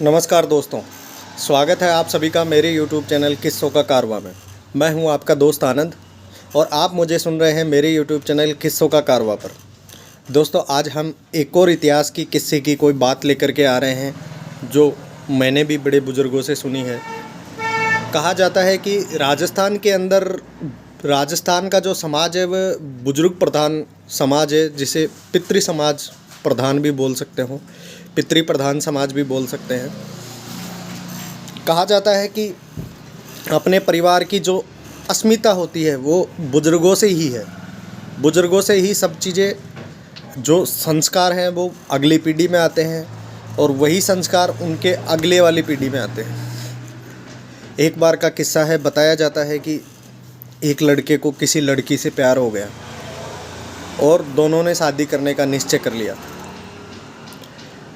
नमस्कार दोस्तों, स्वागत है आप सभी का मेरे YouTube चैनल किस्सों का कारवां में। मैं हूं आपका दोस्त आनंद और आप मुझे सुन रहे हैं मेरे YouTube चैनल किस्सों का कारवां पर। दोस्तों, आज हम एक और इतिहास की किस्से की कोई बात लेकर के आ रहे हैं जो मैंने भी बड़े बुज़ुर्गों से सुनी है। कहा जाता है कि राजस्थान का जो समाज है वह बुजुर्ग प्रधान समाज है, जिसे पितृ समाज प्रधान भी बोल सकते हो, पितृ प्रधान समाज भी बोल सकते हैं। कहा जाता है कि अपने परिवार की जो अस्मिता होती है वो बुजुर्गों से ही है। बुजुर्गों से ही सब चीज़ें, जो संस्कार हैं वो अगली पीढ़ी में आते हैं और वही संस्कार उनके अगले वाली पीढ़ी में आते हैं। एक बार का किस्सा है, बताया जाता है कि एक लड़के को किसी लड़की से प्यार हो गया और दोनों ने शादी करने का निश्चय कर लिया।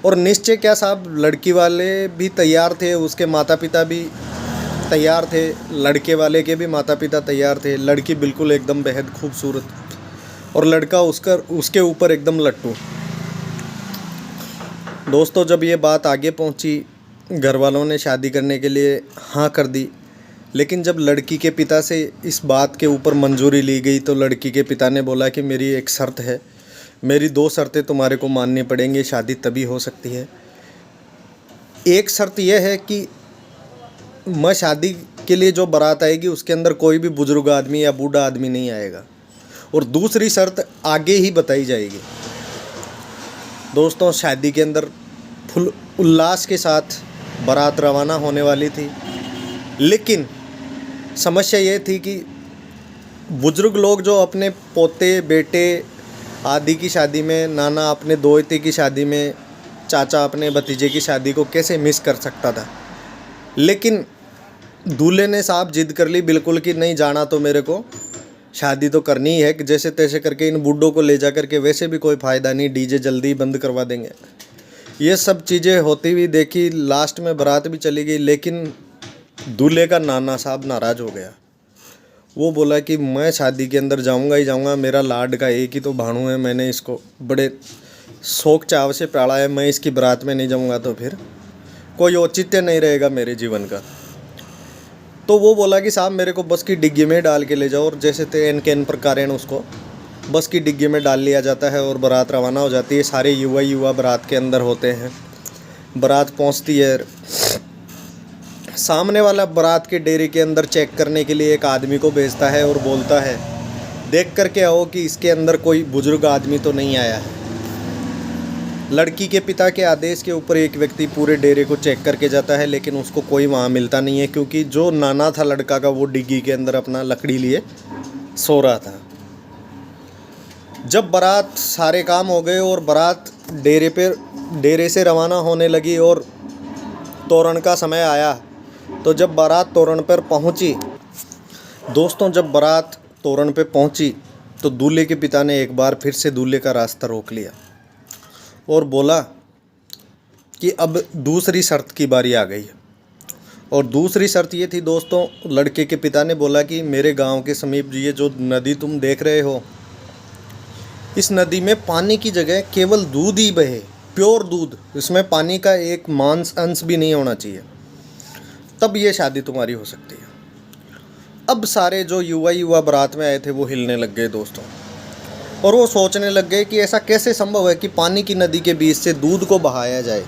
और निश्चय क्या साहब, लड़की वाले भी तैयार थे, उसके माता पिता भी तैयार थे, लड़के वाले के भी माता पिता तैयार थे। लड़की बिल्कुल एकदम बेहद खूबसूरत और लड़का उसके ऊपर एकदम लट्टू। दोस्तों, जब ये बात आगे पहुंची, घर वालों ने शादी करने के लिए हाँ कर दी। लेकिन जब लड़की के पिता से इस बात के ऊपर मंजूरी ली गई तो लड़की के पिता ने बोला कि मेरी एक शर्त है, मेरी 2 शर्तें तुम्हारे को माननी पड़ेंगी, शादी तभी हो सकती है। एक शर्त यह है कि मैं शादी के लिए जो बारात आएगी उसके अंदर कोई भी बुजुर्ग आदमी या बूढ़ा आदमी नहीं आएगा, और दूसरी शर्त आगे ही बताई जाएगी। दोस्तों, शादी के अंदर फुल उल्लास के साथ बारात रवाना होने वाली थी, लेकिन समस्या ये थी कि बुजुर्ग लोग जो अपने पोते बेटे आदि की शादी में, नाना अपने दोहते की शादी में, चाचा अपने भतीजे की शादी को कैसे मिस कर सकता था। लेकिन दूल्हे ने साहब जिद कर ली बिल्कुल कि नहीं जाना, तो मेरे को शादी तो करनी ही है, कि जैसे तैसे करके इन बूढ़ों को ले जा करके वैसे भी कोई फ़ायदा नहीं, डीजे जल्दी बंद करवा देंगे। ये सब चीज़ें होती हुई देखी, लास्ट में बारात भी चली गई। लेकिन दूल्हे का नाना साहब नाराज़ हो गया। वो बोला कि मैं शादी के अंदर जाऊंगा ही जाऊंगा, मेरा लाड का एक ही तो भाणु है, मैंने इसको बड़े शौक चाव से पाला है, मैं इसकी बारात में नहीं जाऊंगा तो फिर कोई औचित्य नहीं रहेगा मेरे जीवन का। तो वो बोला कि साहब मेरे को बस की डिग्गी में डाल के ले जाओ, और जैसे तेन कैन प्रकार उसको बस की डिग्गी में डाल लिया जाता है और बारात रवाना हो जाती है। सारे युवा बारात के अंदर होते हैं। बारात पहुँचती है, सामने वाला बारात के डेरे के अंदर चेक करने के लिए एक आदमी को भेजता है और बोलता है देख करके आओ कि इसके अंदर कोई बुजुर्ग आदमी तो नहीं आया है। लड़की के पिता के आदेश के ऊपर एक व्यक्ति पूरे डेरे को चेक करके जाता है, लेकिन उसको कोई वहाँ मिलता नहीं है, क्योंकि जो नाना था लड़का का वो डिग्गी के अंदर अपना लकड़ी लिए सो रहा था। जब बारात सारे काम हो गए और बारात डेरे से रवाना होने लगी और तोरण का समय आया, तो जब बारात तोरण पर पहुंची, दोस्तों जब बारात तोरण पे पहुंची तो दूल्हे के पिता ने एक बार फिर से दूल्हे का रास्ता रोक लिया और बोला कि अब दूसरी शर्त की बारी आ गई है। और दूसरी शर्त ये थी दोस्तों, लड़के के पिता ने बोला कि मेरे गांव के समीप ये जो नदी तुम देख रहे हो, इस नदी में पानी की जगह केवल दूध ही बहे, प्योर दूध, इसमें पानी का एक मांस अंश भी नहीं होना चाहिए, तब ये शादी तुम्हारी हो सकती है। अब सारे जो युवा बारात में आए थे वो हिलने लग गए दोस्तों, और वो सोचने लग गए कि ऐसा कैसे संभव है कि पानी की नदी के बीच से दूध को बहाया जाए।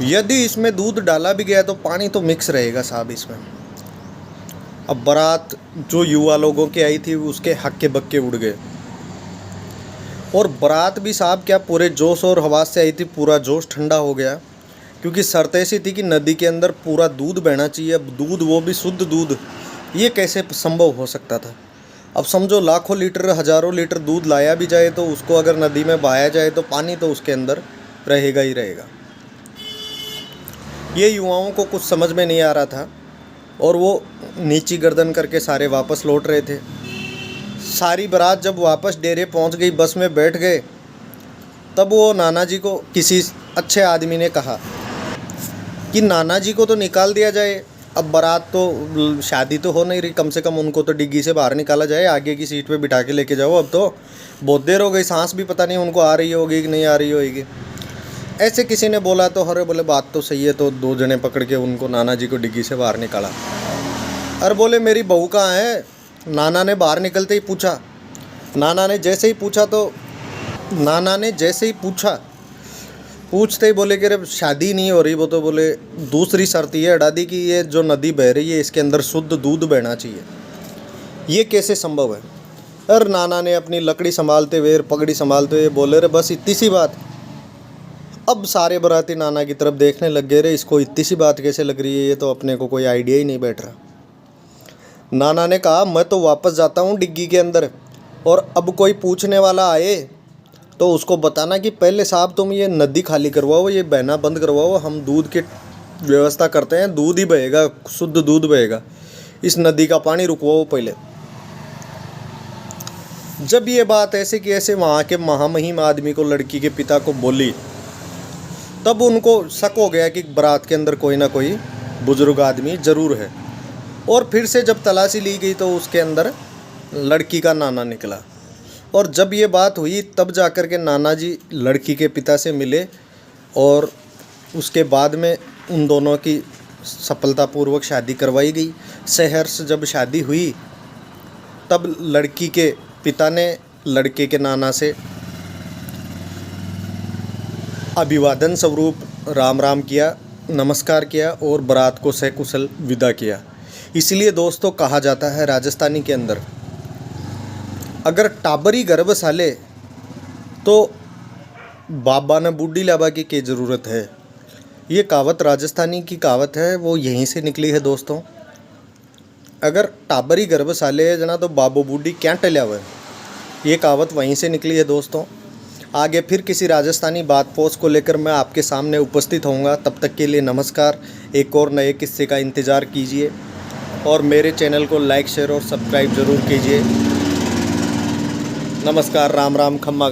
यदि इसमें दूध डाला भी गया तो पानी तो मिक्स रहेगा साहब इसमें। अब बारात जो युवा लोगों की आई थी उसके हक्के बक्के उड़ गए, और बारात भी साहब क्या पूरे जोश और हवास से आई थी, पूरा जोश ठंडा हो गया, क्योंकि शर्त ऐसी थी कि नदी के अंदर पूरा दूध बहना चाहिए। अब दूध, वो भी शुद्ध दूध, ये कैसे संभव हो सकता था। अब समझो लाखों लीटर हज़ारों लीटर दूध लाया भी जाए तो उसको अगर नदी में बहाया जाए तो पानी तो उसके अंदर रहेगा ही रहेगा। ये युवाओं को कुछ समझ में नहीं आ रहा था और वो नीची गर्दन करके सारे वापस लौट रहे थे। सारी बारात जब वापस डेरे पहुंच गई, बस में बैठ गए, तब वो नाना जी को किसी अच्छे आदमी ने कहा कि नाना जी को तो निकाल दिया जाए, अब बारात तो शादी तो हो नहीं रही, कम से कम उनको तो डिग्गी से बाहर निकाला जाए, आगे की सीट पे बिठा के लेके जाओ। अब तो बहुत देर हो गई, सांस भी पता नहीं उनको आ रही होगी कि नहीं आ रही होगी। ऐसे किसी ने बोला तो अरे बोले बात तो सही है। तो 2 जने पकड़ के उनको नाना जी को डिग्गी से बाहर निकाला। अरे बोले मेरी बहू कहाँ है? नाना ने बाहर निकलते ही पूछा। नाना ने जैसे ही पूछते ही बोले कि अरे शादी नहीं हो रही। वो तो बोले दूसरी शर्त ये अड़ा दी कि ये जो नदी बह रही है इसके अंदर शुद्ध दूध बहना चाहिए। ये कैसे संभव है? अरे नाना ने अपनी लकड़ी संभालते हुए, पगड़ी संभालते हुए बोले रे बस इतनी सी बात। अब सारे बाराती नाना की तरफ देखने लग गए, रे इसको इतनी सी बात कैसे लग रही है, ये तो अपने को कोई आइडिया ही नहीं बैठ रहा। नाना ने कहा मैं तो वापस जाता हूँ डिग्गी के अंदर, और अब कोई पूछने वाला आए तो उसको बताना कि पहले साहब तुम ये नदी खाली करवाओ, ये बहना बंद करवाओ, हम दूध की व्यवस्था करते हैं, दूध ही बहेगा, शुद्ध दूध बहेगा, इस नदी का पानी रुकवाओ पहले। जब ये बात ऐसे कि ऐसे वहाँ के महामहिम आदमी को, लड़की के पिता को बोली, तब उनको शक हो गया कि बारात के अंदर कोई ना कोई बुजुर्ग आदमी ज़रूर है। और फिर से जब तलाशी ली गई तो उसके अंदर लड़की का नाना निकला। और जब ये बात हुई तब जाकर के नाना जी लड़की के पिता से मिले, और उसके बाद में उन दोनों की सफलतापूर्वक शादी करवाई गई। सहर्ष जब शादी हुई तब लड़की के पिता ने लड़के के नाना से अभिवादन स्वरूप राम राम किया, नमस्कार किया और बारात को सकुशल विदा किया। इसलिए दोस्तों कहा जाता है राजस्थानी के अंदर अगर टाबरी गर्भ साले तो बाबा ने बूढ़ी लाबा की क्या ज़रूरत है। ये कहावत राजस्थानी की कहावत है, वो यहीं से निकली है दोस्तों। अगर टाबरी गर्भ साले है जना तो बाबो बूढ़ी क्या टल्या हुआ है, ये कहावत वहीं से निकली है दोस्तों। आगे फिर किसी राजस्थानी बात पोस्ट को लेकर मैं आपके सामने उपस्थित होऊंगा। तब तक के लिए नमस्कार। एक और नए किस्से का इंतज़ार कीजिए और मेरे चैनल को लाइक शेयर और सब्सक्राइब ज़रूर कीजिए। नमस्कार, राम राम, खम्मा।